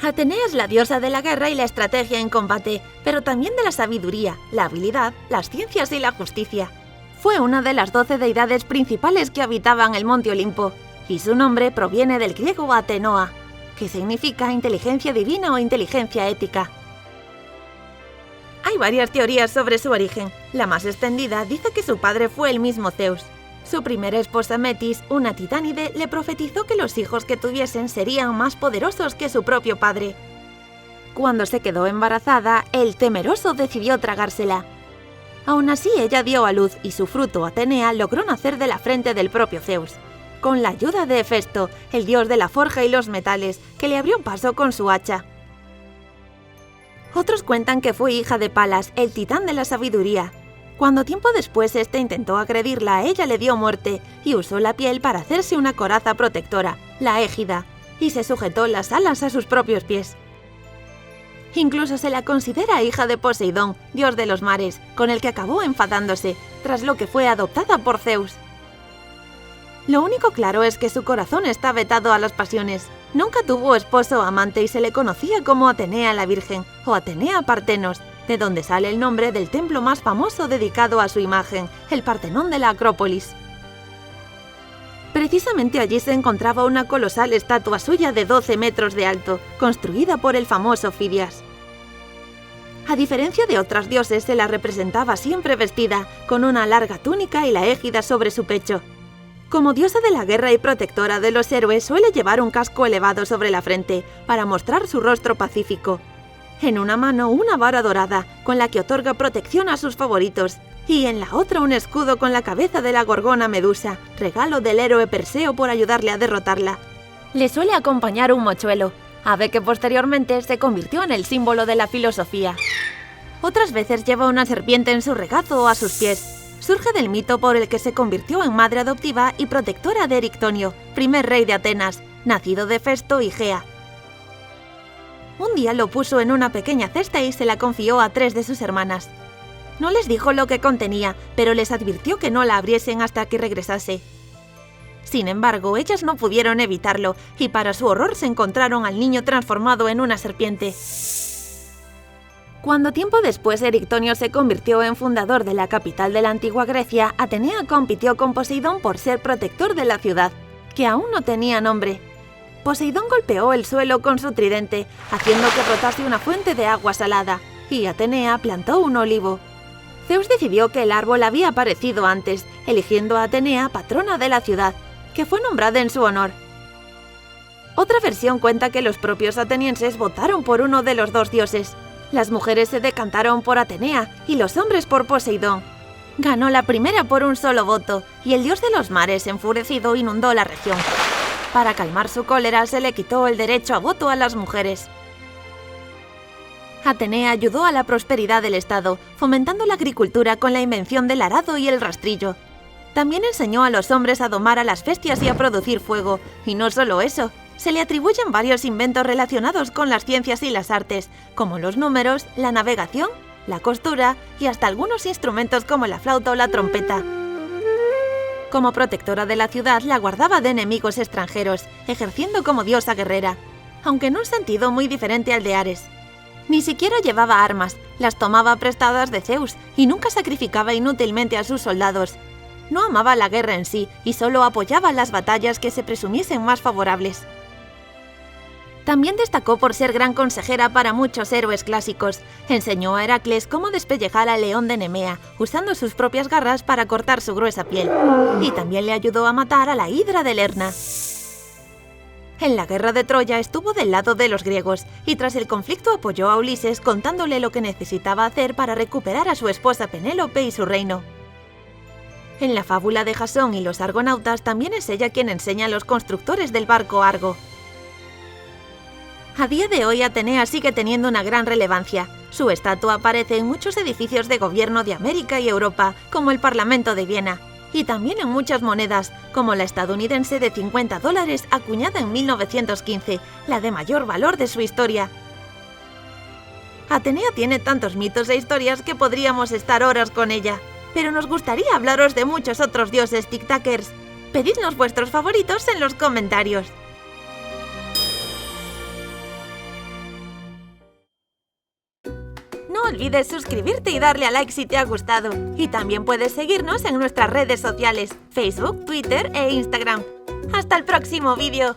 Atenea es la diosa de la guerra y la estrategia en combate, pero también de la sabiduría, la habilidad, las ciencias y la justicia. Fue una de las 12 deidades principales que habitaban el monte Olimpo, y su nombre proviene del griego Atenoa, que significa inteligencia divina o inteligencia ética. Hay varias teorías sobre su origen. La más extendida dice que su padre fue el mismo Zeus. Su primera esposa Metis, una titánide, le profetizó que los hijos que tuviesen serían más poderosos que su propio padre. Cuando se quedó embarazada, el temeroso decidió tragársela. Aún así, ella dio a luz y su fruto, Atenea, logró nacer de la frente del propio Zeus, con la ayuda de Hefesto, el dios de la forja y los metales, que le abrió paso con su hacha. Otros cuentan que fue hija de Palas, el titán de la sabiduría. Cuando tiempo después este intentó agredirla, ella le dio muerte y usó la piel para hacerse una coraza protectora, la égida, y se sujetó las alas a sus propios pies. Incluso se la considera hija de Poseidón, dios de los mares, con el que acabó enfadándose, tras lo que fue adoptada por Zeus. Lo único claro es que su corazón está vetado a las pasiones. Nunca tuvo esposo o amante y se le conocía como Atenea la Virgen o Atenea Partenos, de donde sale el nombre del templo más famoso dedicado a su imagen, el Partenón de la Acrópolis. Precisamente allí se encontraba una colosal estatua suya de 12 metros de alto, construida por el famoso Fidias. A diferencia de otras dioses, se la representaba siempre vestida, con una larga túnica y la égida sobre su pecho. Como diosa de la guerra y protectora de los héroes, suele llevar un casco elevado sobre la frente, para mostrar su rostro pacífico. En una mano una vara dorada, con la que otorga protección a sus favoritos, y en la otra un escudo con la cabeza de la gorgona Medusa, regalo del héroe Perseo por ayudarle a derrotarla. Le suele acompañar un mochuelo, ave que posteriormente se convirtió en el símbolo de la filosofía. Otras veces lleva una serpiente en su regazo o a sus pies. Surge del mito por el que se convirtió en madre adoptiva y protectora de Erictonio, primer rey de Atenas, nacido de Festo y Gea. Un día lo puso en una pequeña cesta y se la confió a 3 de sus hermanas. No les dijo lo que contenía, pero les advirtió que no la abriesen hasta que regresase. Sin embargo, ellas no pudieron evitarlo y para su horror se encontraron al niño transformado en una serpiente. Cuando tiempo después Erictonio se convirtió en fundador de la capital de la antigua Grecia, Atenea compitió con Poseidón por ser protector de la ciudad, que aún no tenía nombre. Poseidón golpeó el suelo con su tridente, haciendo que brotase una fuente de agua salada, y Atenea plantó un olivo. Zeus decidió que el árbol había aparecido antes, eligiendo a Atenea patrona de la ciudad, que fue nombrada en su honor. Otra versión cuenta que los propios atenienses votaron por uno de los 2 dioses. Las mujeres se decantaron por Atenea y los hombres por Poseidón. Ganó la primera por un solo voto, y el dios de los mares, enfurecido, inundó la región. Para calmar su cólera, se le quitó el derecho a voto a las mujeres. Atenea ayudó a la prosperidad del estado, fomentando la agricultura con la invención del arado y el rastrillo. También enseñó a los hombres a domar a las bestias y a producir fuego, y no solo eso. Se le atribuyen varios inventos relacionados con las ciencias y las artes, como los números, la navegación, la costura y hasta algunos instrumentos como la flauta o la trompeta. Como protectora de la ciudad, la guardaba de enemigos extranjeros, ejerciendo como diosa guerrera, aunque en un sentido muy diferente al de Ares. Ni siquiera llevaba armas, las tomaba prestadas de Zeus y nunca sacrificaba inútilmente a sus soldados. No amaba la guerra en sí y solo apoyaba las batallas que se presumiesen más favorables. También destacó por ser gran consejera para muchos héroes clásicos. Enseñó a Heracles cómo despellejar al león de Nemea, usando sus propias garras para cortar su gruesa piel. Y también le ayudó a matar a la hidra de Lerna. En la guerra de Troya estuvo del lado de los griegos, y tras el conflicto apoyó a Ulises contándole lo que necesitaba hacer para recuperar a su esposa Penélope y su reino. En la fábula de Jasón y los argonautas también es ella quien enseña a los constructores del barco Argo. A día de hoy Atenea sigue teniendo una gran relevancia. Su estatua aparece en muchos edificios de gobierno de América y Europa, como el Parlamento de Viena, y también en muchas monedas, como la estadounidense de $50 acuñada en 1915, la de mayor valor de su historia. Atenea tiene tantos mitos e historias que podríamos estar horas con ella, pero nos gustaría hablaros de muchos otros dioses tic-tackers. Pedidnos vuestros favoritos en los comentarios. olvides suscribirte y darle a like si te ha gustado. Y también puedes seguirnos en nuestras redes sociales, Facebook, Twitter e Instagram. ¡Hasta el próximo vídeo!